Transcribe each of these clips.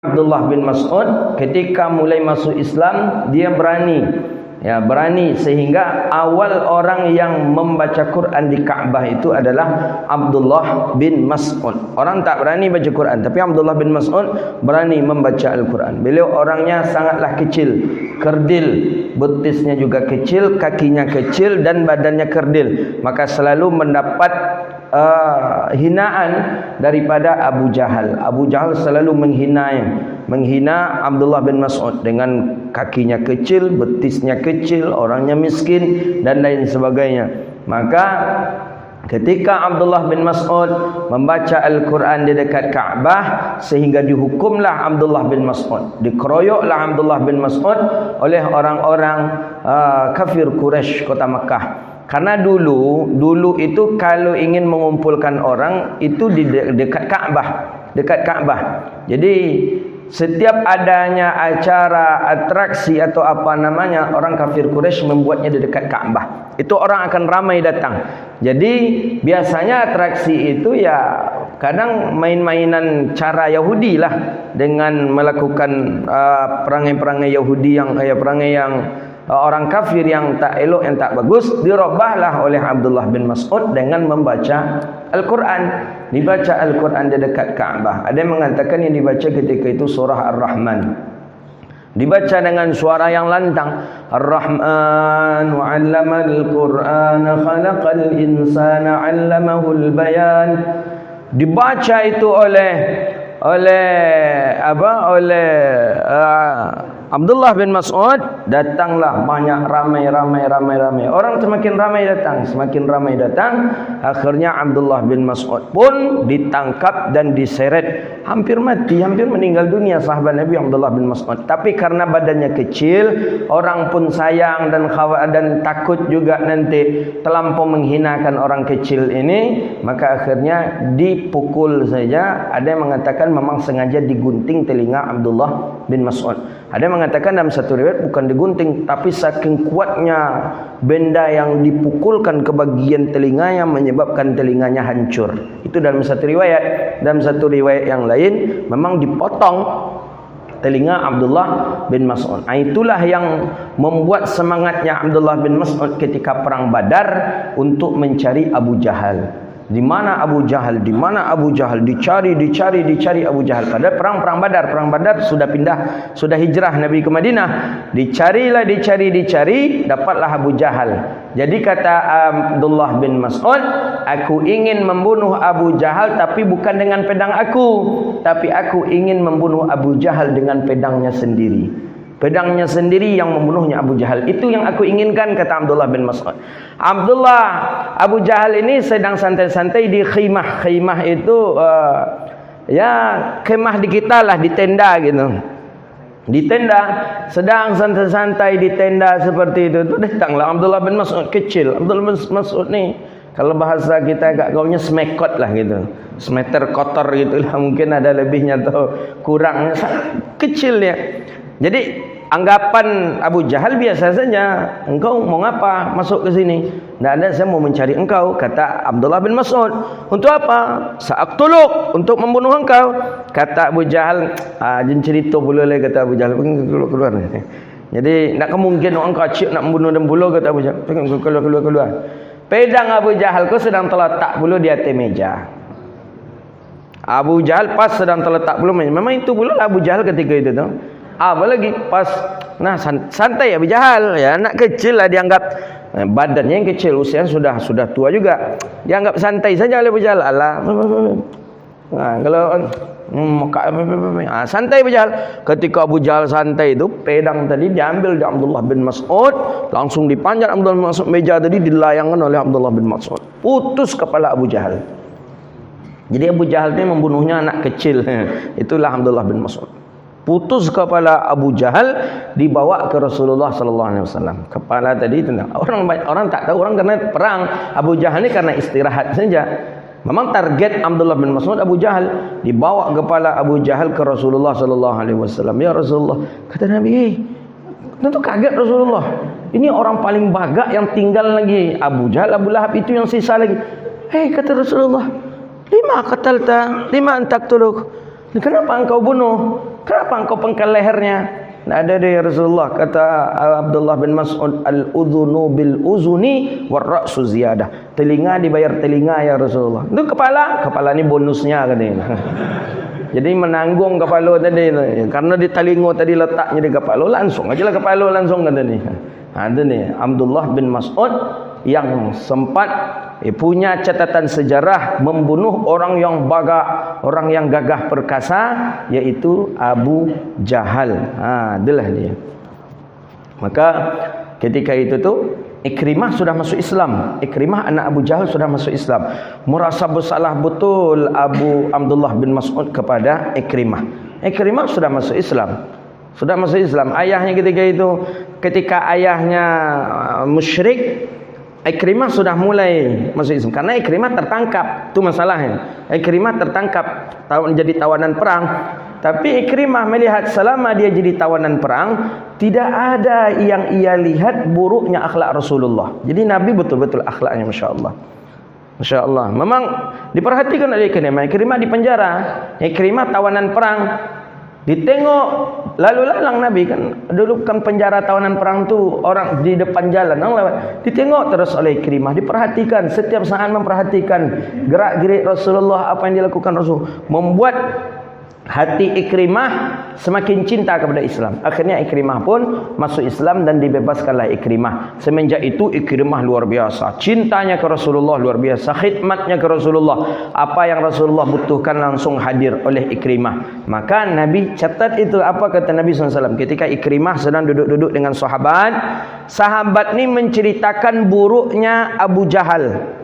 Abdullah bin Mas'ud ketika mulai masuk Islam, dia berani sehingga awal orang yang membaca Quran di Ka'bah itu adalah Abdullah bin Mas'ud. Orang tak berani baca Quran, tapi Abdullah bin Mas'ud berani membaca Al-Quran. Beliau orangnya sangatlah kecil, kerdil, betisnya juga kecil, kakinya kecil dan badannya kerdil. Maka selalu mendapat hinaan daripada Abu Jahal. Abu Jahal selalu menghina Abdullah bin Mas'ud dengan kakinya kecil, betisnya kecil, orangnya miskin dan lain sebagainya. Maka ketika Abdullah bin Mas'ud membaca Al-Quran di dekat Ka'bah, sehingga dihukumlah Abdullah bin Mas'ud, dikeroyoklah Abdullah bin Mas'ud oleh orang-orang kafir Quraisy kota Makkah. Karena dulu itu kalau ingin mengumpulkan orang itu di dekat Ka'bah. Jadi setiap adanya acara, atraksi atau apa namanya, orang kafir Quraisy membuatnya di dekat Ka'bah. Itu orang akan ramai datang. Jadi biasanya atraksi itu ya kadang main-mainan cara Yahudi lah, dengan melakukan perangai-perangai Yahudi yang orang kafir yang tak elok, yang tak bagus, dirubahlah oleh Abdullah bin Mas'ud dengan membaca Al-Quran. Dibaca Al-Quran di dekat Ka'bah. Ada yang mengatakan yang dibaca ketika itu surah Ar-Rahman. Dibaca dengan suara yang lantang. Ar-Rahman 'allamal Qur'ana khalaqal insana 'allamahul bayan. Dibaca itu oleh Abdullah bin Mas'ud. Datanglah banyak, ramai. Orang semakin ramai datang. Akhirnya Abdullah bin Mas'ud pun ditangkap dan diseret. Hampir mati, hampir meninggal dunia sahabat Nabi Abdullah bin Mas'ud. Tapi karena badannya kecil, orang pun sayang dan takut juga nanti terlampau menghinakan orang kecil ini, maka akhirnya dipukul saja. Ada yang mengatakan memang sengaja digunting telinga Abdullah bin Mas'ud. Ada yang mengatakan dalam satu riwayat bukan digunting, tapi saking kuatnya benda yang dipukulkan ke bagian telinganya menyebabkan telinganya hancur. Itu dalam satu riwayat. Dalam satu riwayat yang lain memang dipotong telinga Abdullah bin Mas'ud. Itulah yang membuat semangatnya Abdullah bin Mas'ud ketika perang Badar untuk mencari Abu Jahal. Di mana Abu Jahal? Dicari Abu Jahal. Pada perang Badar sudah hijrah Nabi ke Madinah. Dicari, dapatlah Abu Jahal. Jadi kata Abdullah bin Mas'ud, aku ingin membunuh Abu Jahal tapi bukan dengan pedang aku, tapi aku ingin membunuh Abu Jahal dengan pedangnya sendiri. Pedangnya sendiri yang membunuhnya Abu Jahal. Itu yang aku inginkan, kata Abdullah bin Mas'ud. Abu Jahal ini sedang santai-santai di khimah. Khimah itu kemah di kita lah, di tenda gitu. Di tenda, sedang santai-santai di tenda seperti itu. Datanglah Abdullah bin Mas'ud kecil. Abdullah bin Mas'ud ni, kalau bahasa kita agak gaulnya smekot lah gitu. Semeter kotor gitu lah. Mungkin ada lebihnya atau kurang. Kecil dia. Jadi anggapan Abu Jahal biasa saja. Engkau mau ngapa masuk ke sini? Tidak ada, saya mau mencari engkau, kata Abdullah bin Mas'ud. Untuk apa? Sa'aktuluk, untuk membunuh engkau. Kata Abu Jahal, jangan cerita pula lagi, kata Abu Jahal. Keluar. Jadi tak mungkin engkau cik nak membunuh dan buluh, kata Abu Jahal. Keluar. Pedang Abu Jahal kau sedang terletak pula di atas meja. Abu Jahal pas sedang terletak pula meja. Memang itu pula Abu Jahal ketika itu tu. Apa lagi pas santai Abu Jahal, ya anak kecil lah dianggap, badannya yang kecil, usianya sudah tua juga, dianggap santai saja oleh Abu Jahal. Santai Abu Jahal. Ketika Abu Jahal santai itu, pedang tadi diambil di Abdullah bin Mas'ud, langsung dipanjat Abdullah bin Mas'ud, meja tadi dilayangkan oleh Abdullah bin Mas'ud, putus kepala Abu Jahal. Jadi Abu Jahal ini membunuhnya anak kecil. Itulah Abdullah bin Mas'ud. Putus kepala Abu Jahal, dibawa ke Rasulullah sallallahu alaihi wasallam. Kepala tadi itu orang tak tahu, orang karena perang. Abu Jahal ini karena istirahat saja. Memang target Abdullah bin Mas'ud Abu Jahal. Dibawa kepala Abu Jahal ke Rasulullah sallallahu alaihi wasallam. Ya Rasulullah, kata Nabi, tentu kaget Rasulullah. Ini orang paling bagak yang tinggal lagi. Abu Jahal, Abu Lahab itu yang sisa lagi. Kata Rasulullah, lima qatalta, lima antaktuluk. Kenapa engkau bunuh? Kenapa engkau penggal lehernya? Tidak ada deh Rasulullah. Kata Abdullah bin Mas'ud, al-udhunu bil uzuni war-ra'su ziyadah. Telinga dibayar telinga ya Rasulullah. Itu kepala, kepala ini bonusnya katanya. Jadi menanggung kepala tadi, karena di telinga tadi letaknya di kepala, langsung aja lah kepala langsung katanya. Ada nih Abdullah bin Mas'ud yang sempat punya catatan sejarah membunuh orang yang orang yang gagah perkasa, yaitu Abu Jahal. Itulah dia. Maka ketika itu tuh Ikrimah sudah masuk Islam. Ikrimah anak Abu Jahal sudah masuk Islam. Merasa bersalah betul Abdullah bin Mas'ud kepada Ikrimah. Ikrimah sudah masuk Islam. Sudah masuk Islam. Ayahnya ketika ayahnya musyrik, Ikrimah sudah mulai masuk Islam. Karena Ikrimah tertangkap, itu masalahnya. Ikrimah tertangkap, jadi tawanan perang. Tapi Ikrimah melihat selama dia jadi tawanan perang, tidak ada yang ia lihat buruknya akhlak Rasulullah. Jadi Nabi betul-betul akhlaknya, Masya Allah. Masya Allah. Memang diperhatikan oleh Ikrimah. Ikrimah di penjara. Ikrimah tawanan perang. Ditengok lalu lalang Nabi, kan dulu kan penjara tawanan perang tu orang di depan jalan orang lewat, ditengok terus oleh Ikrimah, diperhatikan setiap saat, memperhatikan gerak-gerik Rasulullah, apa yang dilakukan Rasul, membuat hati Ikrimah semakin cinta kepada Islam. Akhirnya Ikrimah pun masuk Islam dan dibebaskanlah Ikrimah. Semenjak itu Ikrimah luar biasa, cintanya ke Rasulullah luar biasa, khidmatnya ke Rasulullah. Apa yang Rasulullah butuhkan langsung hadir oleh Ikrimah. Maka Nabi catat itu, apa kata Nabi SAW ketika Ikrimah sedang duduk-duduk dengan sahabat. Sahabat ni menceritakan buruknya Abu Jahal.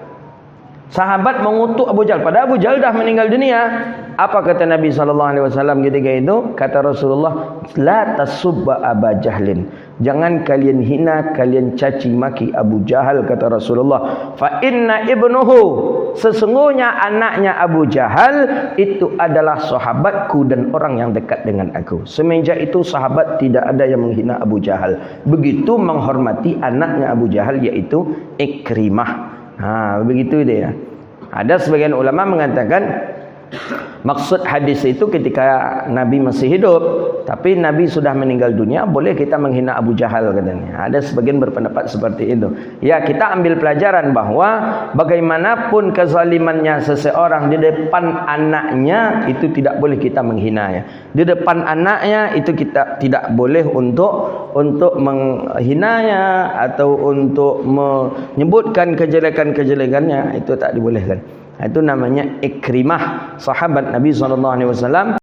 Sahabat mengutuk Abu Jahal, padahal Abu Jahal dah meninggal dunia. Apa kata Nabi SAW ketika itu? Kata Rasulullah, la tasubba Aba Jahlin. Jangan kalian hina, kalian caci maki Abu Jahal, kata Rasulullah. Fa inna ibnuhu, sesungguhnya anaknya Abu Jahal itu adalah sahabatku dan orang yang dekat dengan aku. Semenjak itu sahabat tidak ada yang menghina Abu Jahal. Begitu menghormati anaknya Abu Jahal, yaitu Ikrimah. Begitu dia. Ada sebagian ulama mengatakan maksud hadis itu ketika Nabi masih hidup, tapi Nabi sudah meninggal dunia, boleh kita menghina Abu Jahal katanya. Ada sebagian berpendapat seperti itu. Ya, kita ambil pelajaran bahwa bagaimanapun kezalimannya seseorang di depan anaknya, itu tidak boleh kita menghinanya. Di depan anaknya itu kita tidak boleh untuk menghinanya atau untuk menyebutkan kejelekan-kejelekannya, itu tak dibolehkan. Itu namanya Ikrimah, sahabat Nabi SAW.